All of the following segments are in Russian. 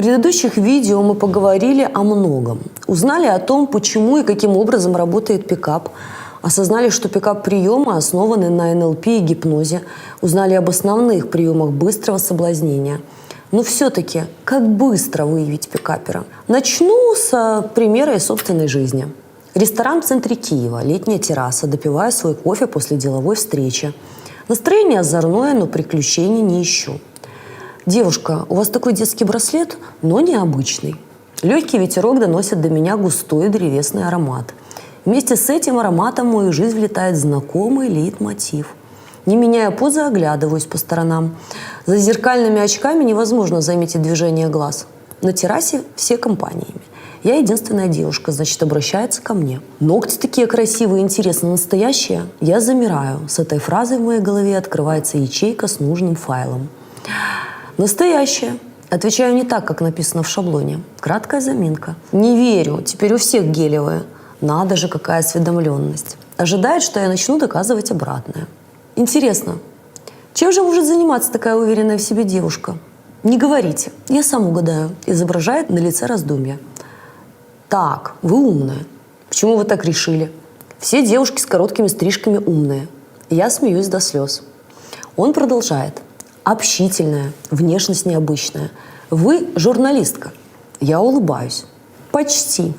предыдущих видео мы поговорили о многом. Узнали о том, почему и каким образом работает пикап. Осознали, что пикап-приемы основаны на НЛП и гипнозе. Узнали об основных приемах быстрого соблазнения. Но все-таки, как быстро выявить пикапера? Начну с примера из собственной жизни. Ресторан в центре Киева, летняя терраса, допиваю свой кофе после деловой встречи. Настроение озорное, но приключений не ищу. «Девушка, у вас такой детский браслет, но необычный». Легкий ветерок доносит до меня густой древесный аромат. Вместе с этим ароматом в мою жизнь влетает знакомый лейтмотив. Не меняя позы, оглядываюсь по сторонам. За зеркальными очками невозможно заметить движение глаз. На террасе все компаниями. Я единственная девушка, значит, обращается ко мне. Ногти такие красивые, интересно, настоящие. Я замираю. С этой фразой в моей голове открывается ячейка с нужным файлом. Настоящая. Отвечаю не так, как написано в шаблоне. Краткая заминка. Не верю. Теперь у всех гелевые. Надо же, какая осведомленность. Ожидает, что я начну доказывать обратное. Интересно, чем же может заниматься такая уверенная в себе девушка? Не говорите, я сам угадаю. Изображает на лице раздумья. Так, вы умная. Почему вы так решили? Все девушки с короткими стрижками умные. Я смеюсь до слез. Он продолжает. Общительная, внешность необычная. Вы журналистка. Я улыбаюсь. Почти.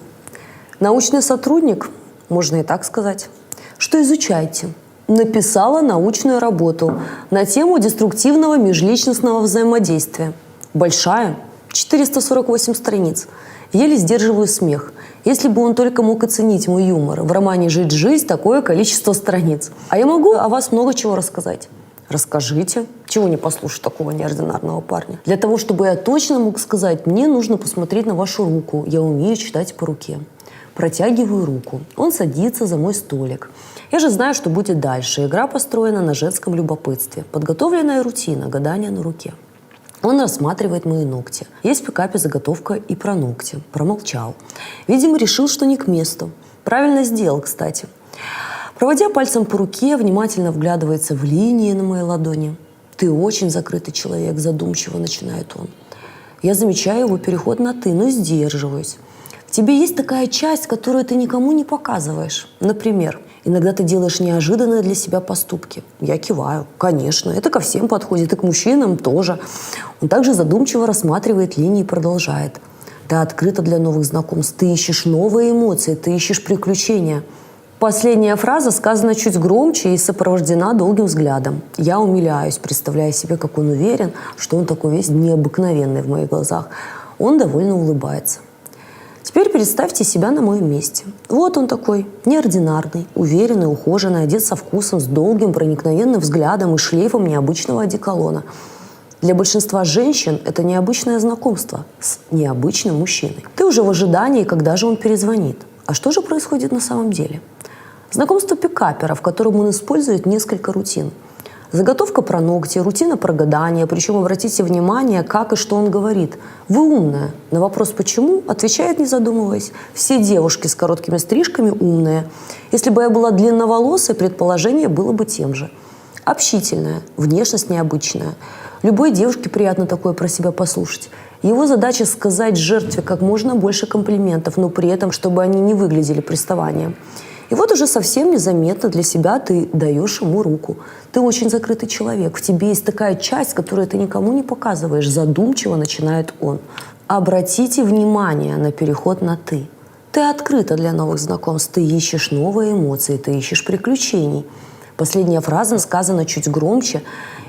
Научный сотрудник, можно и так сказать. Что изучаете? Написала научную работу на тему деструктивного межличностного взаимодействия. Большая, 448 страниц. Еле сдерживаю смех. Если бы он только мог оценить мой юмор. В романе «Жить жизнь» такое количество страниц. А я могу о вас много чего рассказать. Расскажите. Чего не послушать такого неординарного парня? Для того, чтобы я точно мог сказать, мне нужно посмотреть на вашу руку. Я умею читать по руке. Протягиваю руку. Он садится за мой столик. Я же знаю, что будет дальше. Игра построена на женском любопытстве. Подготовленная рутина, гадание на руке. Он рассматривает мои ногти. Есть в пикапе заготовка и про ногти. Промолчал. Видимо, решил, что не к месту. Правильно сделал, кстати. Проводя пальцем по руке, внимательно вглядывается в линии на моей ладони. «Ты очень закрытый человек», — задумчиво начинает он. Я замечаю его переход на «ты», но сдерживаюсь. В тебе есть такая часть, которую ты никому не показываешь. Например, иногда ты делаешь неожиданные для себя поступки. Я киваю. Конечно, это ко всем подходит, и к мужчинам тоже. Он также задумчиво рассматривает линии и продолжает. Ты открыта для новых знакомств, ты ищешь новые эмоции, ты ищешь приключения. Последняя фраза сказана чуть громче и сопровождена долгим взглядом. Я умиляюсь, представляя себе, как он уверен, что он такой весь необыкновенный в моих глазах. Он довольно улыбается. Теперь представьте себя на моем месте. Вот он такой, неординарный, уверенный, ухоженный, одет со вкусом, с долгим проникновенным взглядом и шлейфом необычного одеколона. Для большинства женщин это необычное знакомство с необычным мужчиной. Ты уже в ожидании, когда же он перезвонит. А что же происходит на самом деле? Знакомство пикапера, в котором он использует несколько рутин. Заготовка про ногти, рутина про гадание, причем обратите внимание, как и что он говорит. Вы умная. На вопрос «почему?» отвечает, не задумываясь. Все девушки с короткими стрижками умные. Если бы я была длинноволосой, предположение было бы тем же. Общительная, внешность необычная. Любой девушке приятно такое про себя послушать. Его задача сказать жертве как можно больше комплиментов, но при этом, чтобы они не выглядели приставанием. И вот уже совсем незаметно для себя ты даешь ему руку. Ты очень закрытый человек. В тебе есть такая часть, которую ты никому не показываешь. Задумчиво начинает он. Обратите внимание на переход на «ты». Ты открыта для новых знакомств. Ты ищешь новые эмоции, ты ищешь приключений. Последняя фраза сказана чуть громче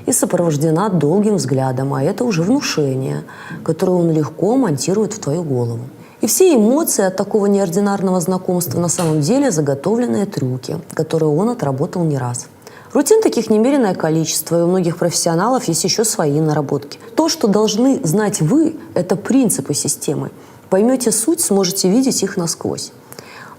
и сопровождена долгим взглядом. А это уже внушение, которое он легко монтирует в твою голову. И все эмоции от такого неординарного знакомства на самом деле заготовленные трюки, которые он отработал не раз. Рутин таких немереное количество, и у многих профессионалов есть еще свои наработки. То, что должны знать вы, это принципы системы. Поймете суть, сможете видеть их насквозь.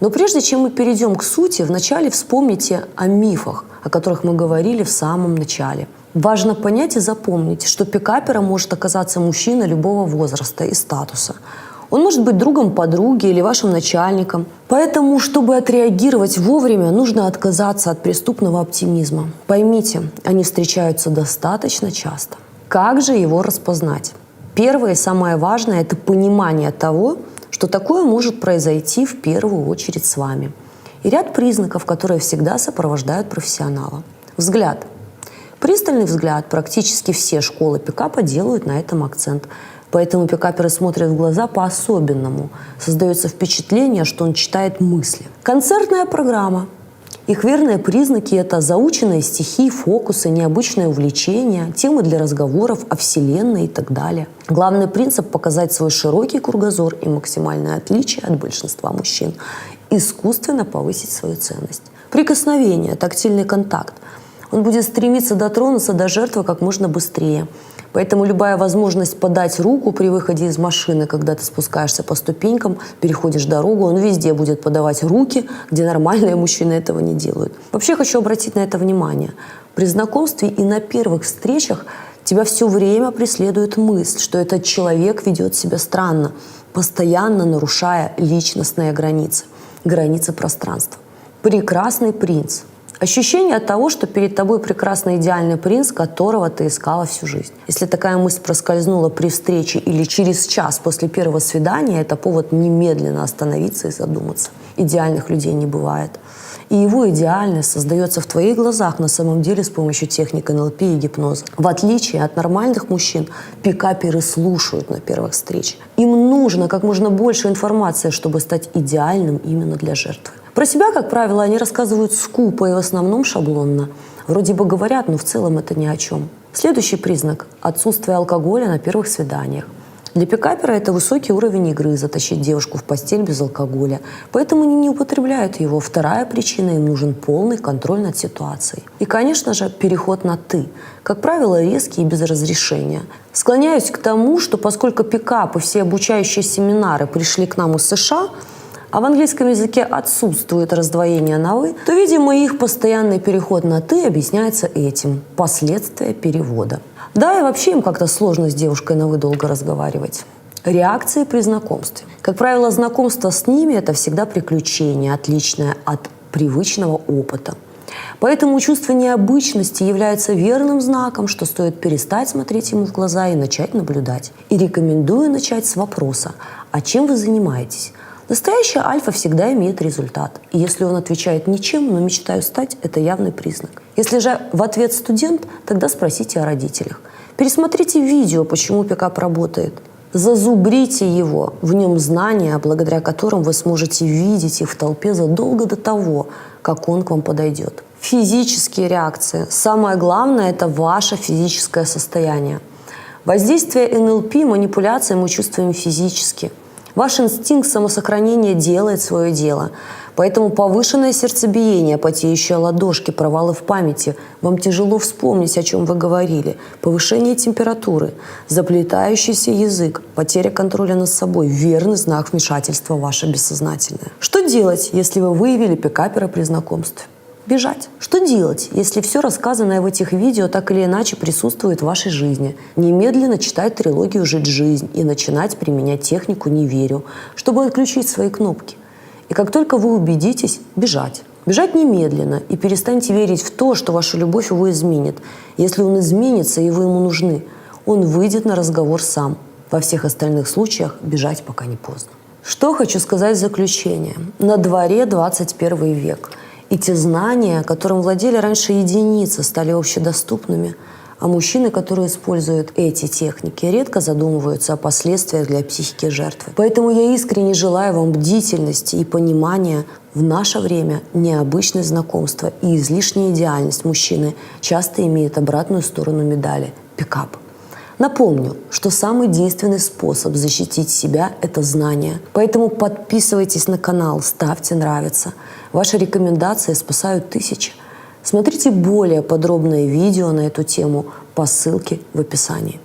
Но прежде чем мы перейдем к сути, вначале вспомните о мифах, о которых мы говорили в самом начале. Важно понять и запомнить, что пикапером может оказаться мужчина любого возраста и статуса. Он может быть другом подруги или вашим начальником. Поэтому, чтобы отреагировать вовремя, нужно отказаться от преступного оптимизма. Поймите, они встречаются достаточно часто. Как же его распознать? Первое и самое важное – это понимание того, что такое может произойти в первую очередь с вами. И ряд признаков, которые всегда сопровождают профессионала. Взгляд. Пристальный взгляд. Практически все школы пикапа делают на этом акцент. Поэтому пикаперы смотрят в глаза по-особенному. Создается впечатление, что он читает мысли. Концертная программа. Их верные признаки – это заученные стихи, фокусы, необычное увлечение, темы для разговоров о Вселенной и так далее. Главный принцип – показать свой широкий кругозор и максимальное отличие от большинства мужчин. Искусственно повысить свою ценность. Прикосновение, тактильный контакт. Он будет стремиться дотронуться до жертвы как можно быстрее. Поэтому любая возможность подать руку при выходе из машины, когда ты спускаешься по ступенькам, переходишь дорогу, он везде будет подавать руки, где нормальные мужчины этого не делают. Вообще хочу обратить на это внимание. При знакомстве и на первых встречах тебя все время преследует мысль, что этот человек ведет себя странно, постоянно нарушая личностные границы, границы пространства. Прекрасный принц. Ощущение от того, что перед тобой прекрасный идеальный принц, которого ты искала всю жизнь. Если такая мысль проскользнула при встрече или через час после первого свидания, это повод немедленно остановиться и задуматься. Идеальных людей не бывает. И его идеальность создается в твоих глазах на самом деле с помощью техник НЛП и гипноза. В отличие от нормальных мужчин, пикаперы слушают на первых встречах. Им нужно как можно больше информации, чтобы стать идеальным именно для жертвы. Про себя, как правило, они рассказывают скупо и в основном шаблонно. Вроде бы говорят, но в целом это ни о чем. Следующий признак – отсутствие алкоголя на первых свиданиях. Для пикапера это высокий уровень игры – затащить девушку в постель без алкоголя. Поэтому они не употребляют его. Вторая причина – им нужен полный контроль над ситуацией. И, конечно же, переход на «ты». Как правило, резкий и без разрешения. Склоняюсь к тому, что поскольку пикап и все обучающие семинары пришли к нам из США, а в английском языке отсутствует раздвоение на «вы», то, видимо, их постоянный переход на «ты» объясняется этим – последствия перевода. Да, и вообще им как-то сложно с девушкой на «вы» долго разговаривать. Реакции при знакомстве. Как правило, знакомство с ними – это всегда приключение, отличное от привычного опыта. Поэтому чувство необычности является верным знаком, что стоит перестать смотреть ему в глаза и начать наблюдать. И рекомендую начать с вопроса: «А чем вы занимаетесь?» Настоящая альфа всегда имеет результат. И если он отвечает «ничем, но мечтаю стать», это явный признак. Если же в ответ студент, тогда спросите о родителях. Пересмотрите видео, почему пикап работает. Зазубрите его, в нем знания, благодаря которым вы сможете видеть их в толпе задолго до того, как он к вам подойдет. Физические реакции. Самое главное – это ваше физическое состояние. Воздействие НЛП, манипуляции мы чувствуем физически. Ваш инстинкт самосохранения делает свое дело. Поэтому повышенное сердцебиение, потеющие ладошки, провалы в памяти, вам тяжело вспомнить, о чем вы говорили, повышение температуры, заплетающийся язык, потеря контроля над собой – верный знак вмешательства в ваше бессознательное. Что делать, если вы выявили пикапера при знакомстве? Бежать. Что делать, если все рассказанное в этих видео так или иначе присутствует в вашей жизни? Немедленно читать трилогию «Жить жизнь» и начинать применять технику «Не верю», чтобы отключить свои кнопки. И как только вы убедитесь, бежать. Бежать немедленно и перестаньте верить в то, что ваша любовь его изменит. Если он изменится и вы ему нужны, он выйдет на разговор сам. Во всех остальных случаях бежать пока не поздно. Что хочу сказать в заключение. На дворе 21 век. И те знания, которым владели раньше единицы, стали общедоступными, а мужчины, которые используют эти техники, редко задумываются о последствиях для психики жертвы. Поэтому я искренне желаю вам бдительности и понимания. В наше время необычность знакомства и излишняя идеальность мужчины часто имеют обратную сторону медали – пикап. Напомню, что самый действенный способ защитить себя – это знание. Поэтому подписывайтесь на канал, ставьте «Нравится». Ваши рекомендации спасают тысячи. Смотрите более подробное видео на эту тему по ссылке в описании.